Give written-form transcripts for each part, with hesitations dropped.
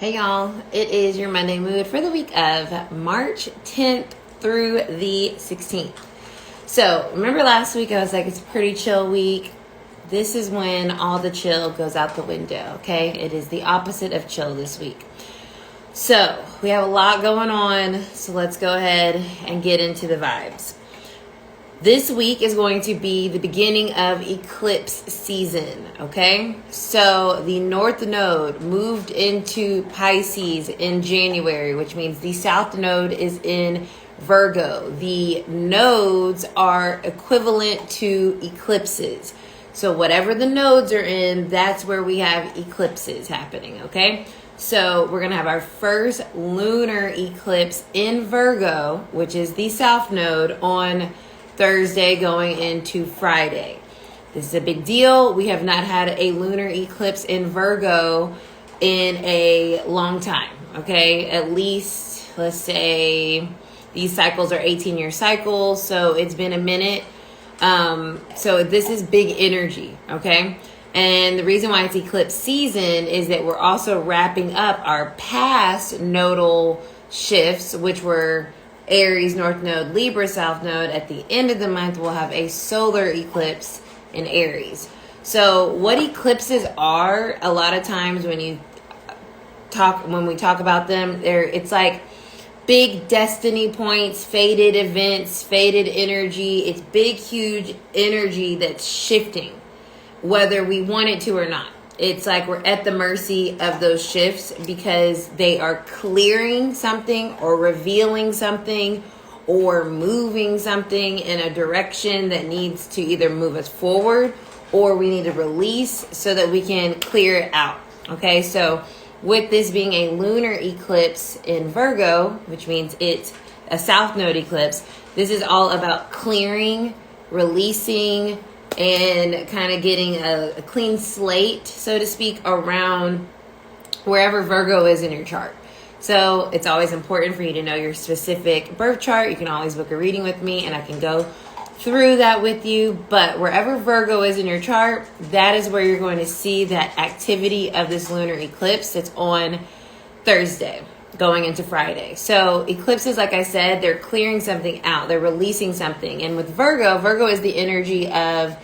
Hey y'all, it is your Monday mood for the week of March 10th through the 16th. So remember last week I was like, it's a pretty chill week. This is when all the chill goes out the window, okay? It is the opposite of chill this week. So we have a lot going on, so let's go ahead and get into the vibes. This week is going to be the beginning of eclipse season, okay? So the North Node moved into Pisces in January, which means the South Node is in Virgo. The nodes are equivalent to eclipses. So whatever the nodes are in, that's where we have eclipses happening, okay? So we're going to have our first lunar eclipse in Virgo, which is the South Node, on Thursday going into Friday. This is a big deal. We have not had a lunar eclipse in Virgo in a long time, okay? At least, let's say, these cycles are 18-year cycles, so it's been a minute. So this is big energy, okay? And the reason why it's eclipse season is that we're also wrapping up our past nodal shifts, which were Aries, North Node, Libra, South Node. At the end of the month, we'll have a solar eclipse in Aries. So what eclipses are, a lot of times when we talk about them, it's like big destiny points, fated events, fated energy. It's big, huge energy that's shifting, whether we want it to or not. It's like we're at the mercy of those shifts because they are clearing something or revealing something or moving something in a direction that needs to either move us forward or we need to release so that we can clear it out. Okay, so with this being a lunar eclipse in Virgo, which means it's a South Node eclipse, this is all about clearing, releasing, and kind of getting a clean slate, so to speak, around wherever Virgo is in your chart. So it's always important for you to know your specific birth chart. You can always book a reading with me and I can go through that with you. But wherever Virgo is in your chart, that is where you're going to see that activity of this lunar eclipse. It's on Thursday going into Friday. So eclipses, like I said, they're clearing something out. They're releasing something. And with Virgo is the energy of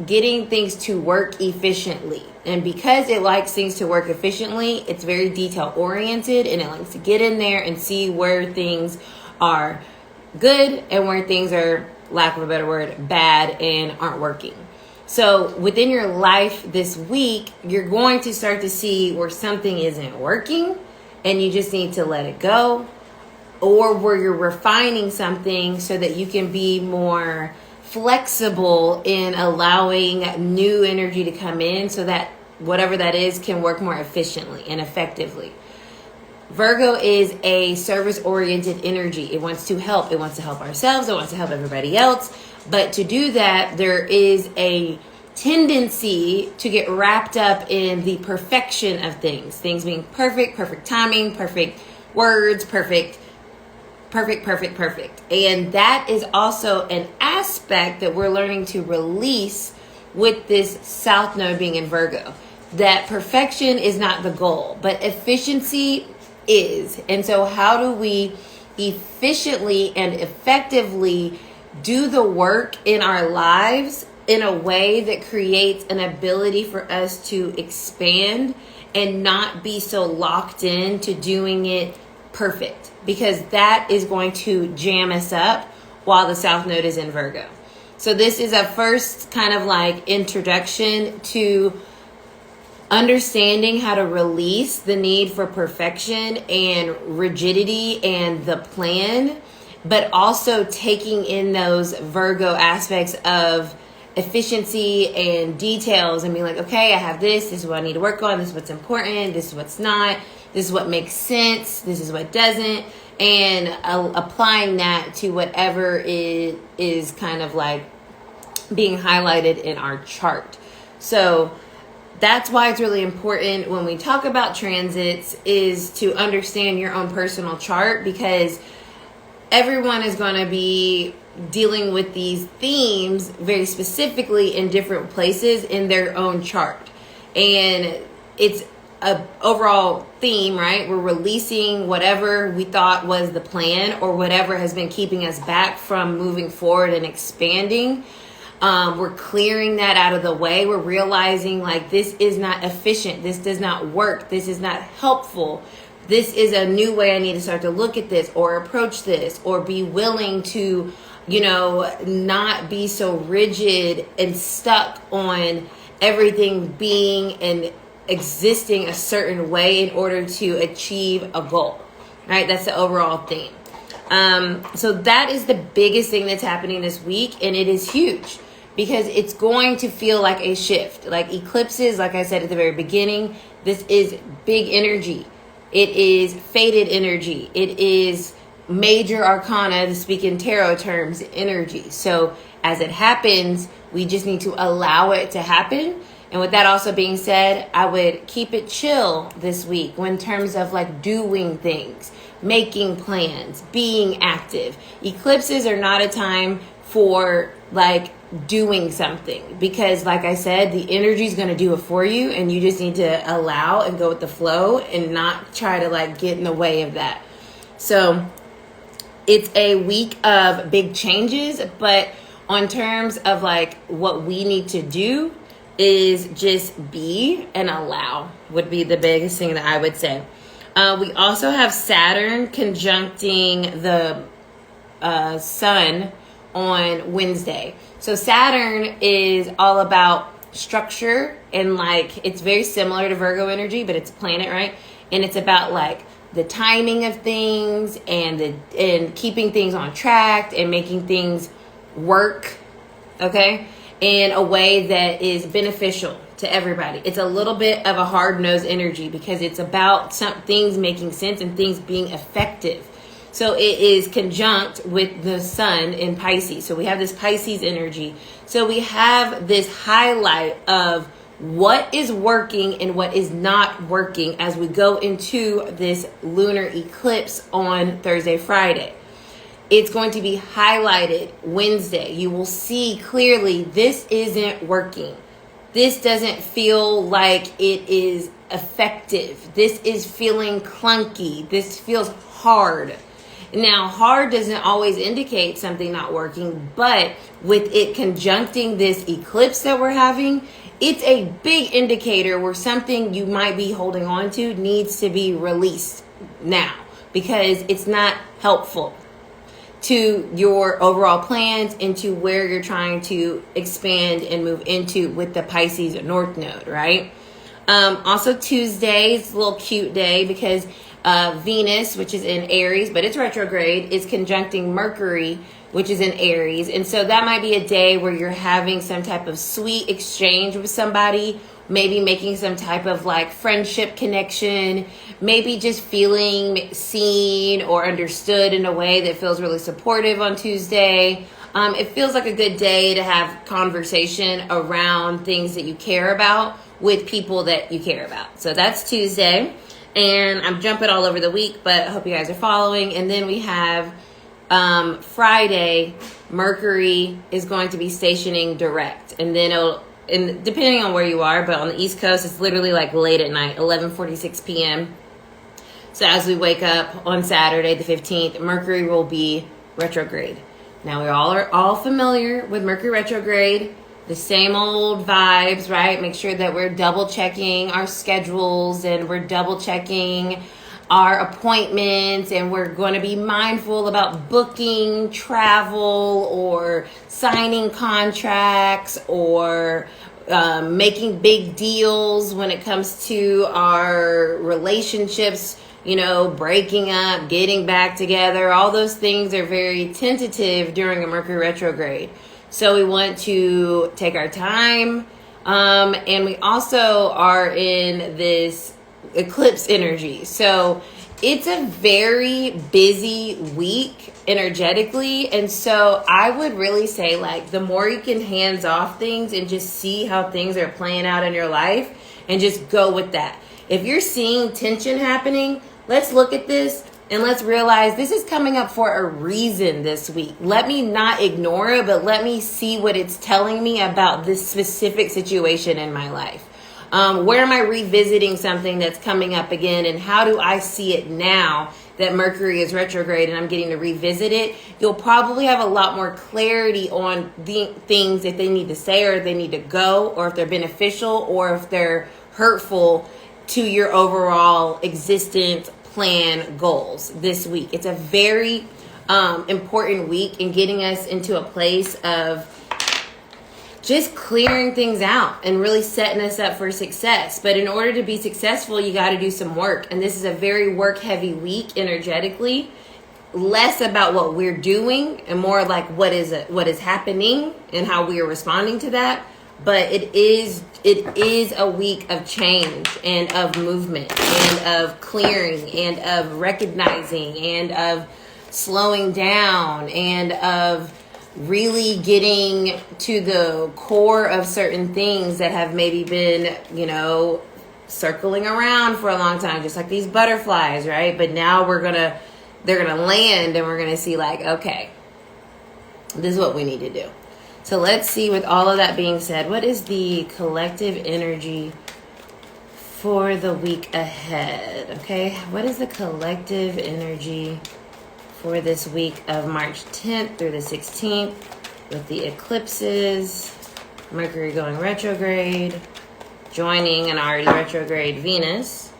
getting things to work efficiently. And because it likes things to work efficiently, it's very detail oriented and it likes to get in there and see where things are good and where things are, lack of a better word, bad and aren't working. So within your life this week, you're going to start to see where something isn't working and you just need to let it go, or where you're refining something so that you can be more flexible in allowing new energy to come in so that whatever that is can work more efficiently and effectively. Virgo is a service-oriented energy. It wants to help. It wants to help ourselves. It wants to help everybody else. But to do that, there is a tendency to get wrapped up in the perfection of things being perfect timing, perfect words, perfect. And that is also an aspect that we're learning to release with this South Node being in Virgo. That perfection is not the goal, but efficiency is. And so how do we efficiently and effectively do the work in our lives in a way that creates an ability for us to expand and not be so locked in to doing it perfect? Because that is going to jam us up while the South Node is in Virgo. So this is a first kind of like introduction to understanding how to release the need for perfection and rigidity and the plan, but also taking in those Virgo aspects of efficiency and details and being like, okay, I have this is what I need to work on, this is what's important, this is what's not, this is what makes sense, this is what doesn't, and applying that to whatever is kind of like being highlighted in our chart. So that's why it's really important when we talk about transits is to understand your own personal chart, because everyone is going to be dealing with these themes very specifically in different places in their own chart. And it's a overall theme, right? We're releasing whatever we thought was the plan or whatever has been keeping us back from moving forward and expanding. We're clearing that out of the way. We're realizing like this is not efficient. This does not work. This is not helpful. This is a new way I need to start to look at this or approach this or be willing to, not be so rigid and stuck on everything being and existing a certain way in order to achieve a goal, right? That's the overall theme. So that is the biggest thing that's happening this week, and it is huge because it's going to feel like a shift. Like eclipses, like I said at the very beginning, this is big energy. It is fated energy. It is major arcana, to speak in tarot terms, energy. So as it happens, we just need to allow it to happen. And with that also being said, I would keep it chill this week in terms of like doing things, making plans, being active. Eclipses are not a time for like doing something because like I said, the energy is going to do it for you and you just need to allow and go with the flow and not try to like get in the way of that. So it's a week of big changes, but on terms of like what we need to do is just be and allow would be the biggest thing that I would say. We also have Saturn conjuncting the Sun on Wednesday. So Saturn is all about structure and like it's very similar to Virgo energy, but it's a planet, right? And it's about like the timing of things and keeping things on track and making things work, okay, in a way that is beneficial to everybody. It's a little bit of a hard-nosed energy because it's about some things making sense and things being effective. So it is conjunct with the Sun in Pisces. So we have this Pisces energy. So we have this highlight of what is working and what is not working as we go into this lunar eclipse on Thursday, Friday. It's going to be highlighted Wednesday. You will see clearly this isn't working. This doesn't feel like it is effective. This is feeling clunky. This feels hard. Now, hard doesn't always indicate something not working, but with it conjuncting this eclipse that we're having, it's a big indicator where something you might be holding on to needs to be released now because it's not helpful to your overall plans and to where you're trying to expand and move into with the Pisces North Node, right? Also Tuesday is a little cute day because Venus, which is in Aries, but it's retrograde, is conjuncting Mercury, which is in Aries. And so that might be a day where you're having some type of sweet exchange with somebody, maybe making some type of like friendship connection, maybe just feeling seen or understood in a way that feels really supportive on Tuesday. It feels like a good day to have conversation around things that you care about with people that you care about. So that's Tuesday. And I'm jumping all over the week, but I hope you guys are following. And then we have Friday, Mercury is going to be stationing direct. And then and depending on where you are, but on the East Coast, it's literally like late at night, 11:46 p.m. So as we wake up on Saturday, the 15th, Mercury will be retrograde. Now we are all familiar with Mercury retrograde, the same old vibes, right? Make sure that we're double checking our schedules and we're double checking our appointments, and we're going to be mindful about booking travel or signing contracts or making big deals when it comes to our relationships, breaking up, getting back together. All those things are very tentative during a Mercury retrograde. So we want to take our time. And we also are in this eclipse energy. So it's a very busy week energetically. And so I would really say like the more you can hands off things and just see how things are playing out in your life and just go with that. If you're seeing tension happening, let's look at this and let's realize this is coming up for a reason this week. Let me not ignore it, but let me see what it's telling me about this specific situation in my life. Where am I revisiting something that's coming up again, and how do I see it now that Mercury is retrograde and I'm getting to revisit it? You'll probably have a lot more clarity on the things that they need to say, or they need to go, or if they're beneficial, or if they're hurtful to your overall existence, plan, goals this week. It's a very important week in getting us into a place of just clearing things out and really setting us up for success. But in order to be successful, you got to do some work. And this is a very work heavy week energetically. Less about what we're doing and more like what is happening and how we are responding to that. But it is a week of change and of movement and of clearing and of recognizing and of slowing down and of really getting to the core of certain things that have maybe been, circling around for a long time, just like these butterflies, right? But now they're gonna land, and we're gonna see like, okay, this is what we need to do. So let's see, with all of that being said, what is the collective energy for the week ahead? Okay, what is the collective energy for this week of March 10th through the 16th with the eclipses, Mercury going retrograde, joining an already retrograde Venus.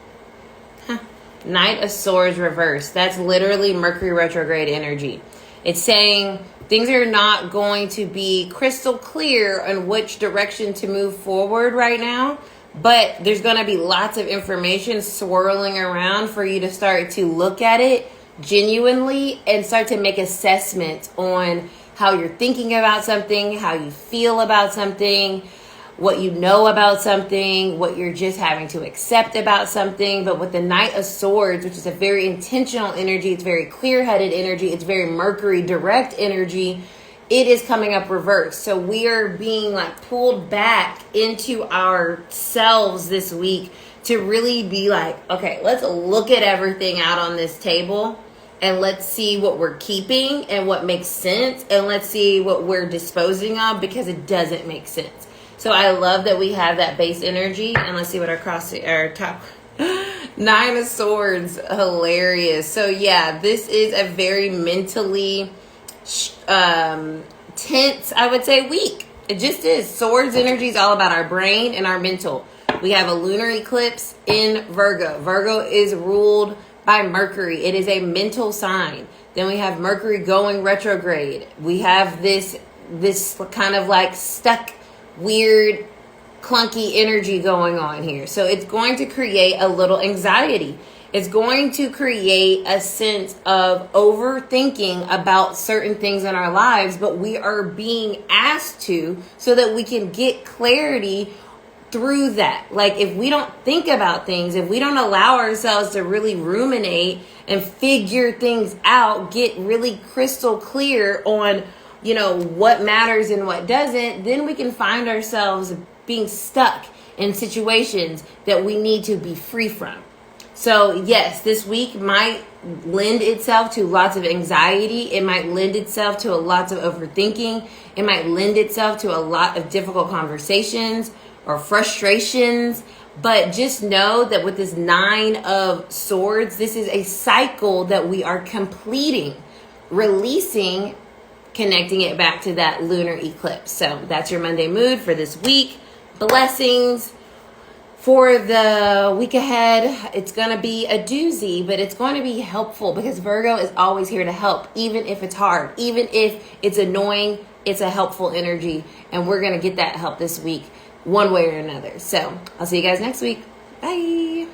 Knight of Swords reversed. That's literally Mercury retrograde energy. It's saying things are not going to be crystal clear on which direction to move forward right now, but there's going to be lots of information swirling around for you to start to look at it genuinely and start to make assessments on how you're thinking about something, how you feel about something, what you know about something, what you're just having to accept about something. But with the Knight of Swords, which is a very intentional energy, it's very clear-headed energy, it's very Mercury direct energy, it is coming up reversed. So we are being like pulled back into ourselves this week to really be like, okay, let's look at everything out on this table and let's see what we're keeping and what makes sense, and let's see what we're disposing of because it doesn't make sense. So I love that we have that base energy. And let's see what our top Nine of Swords, hilarious. So yeah, this is a very mentally tense, I would say, week. It just is. Swords energy is all about our brain and our mental. We have a lunar eclipse in Virgo. Virgo is ruled by Mercury. It is a mental sign. Then we have Mercury going retrograde. We have this kind of like stuck, weird, clunky energy going on here. So it's going to create a little anxiety. It's going to create a sense of overthinking about certain things in our lives, but we are being asked to so that we can get clarity through that. Like, if we don't think about things, if we don't allow ourselves to really ruminate and figure things out, get really crystal clear on, what matters and what doesn't, then we can find ourselves being stuck in situations that we need to be free from. So yes, this week might lend itself to lots of anxiety. It might lend itself to lots of overthinking. It might lend itself to a lot of difficult conversations or frustrations. But just know that with this Nine of Swords, this is a cycle that we are completing, releasing, connecting it back to that lunar eclipse. So that's your Monday mood for this week. Blessings. For the week ahead, it's going to be a doozy, but it's going to be helpful because Virgo is always here to help, even if it's hard, even if it's annoying, it's a helpful energy, and we're going to get that help this week one way or another. So I'll see you guys next week. Bye.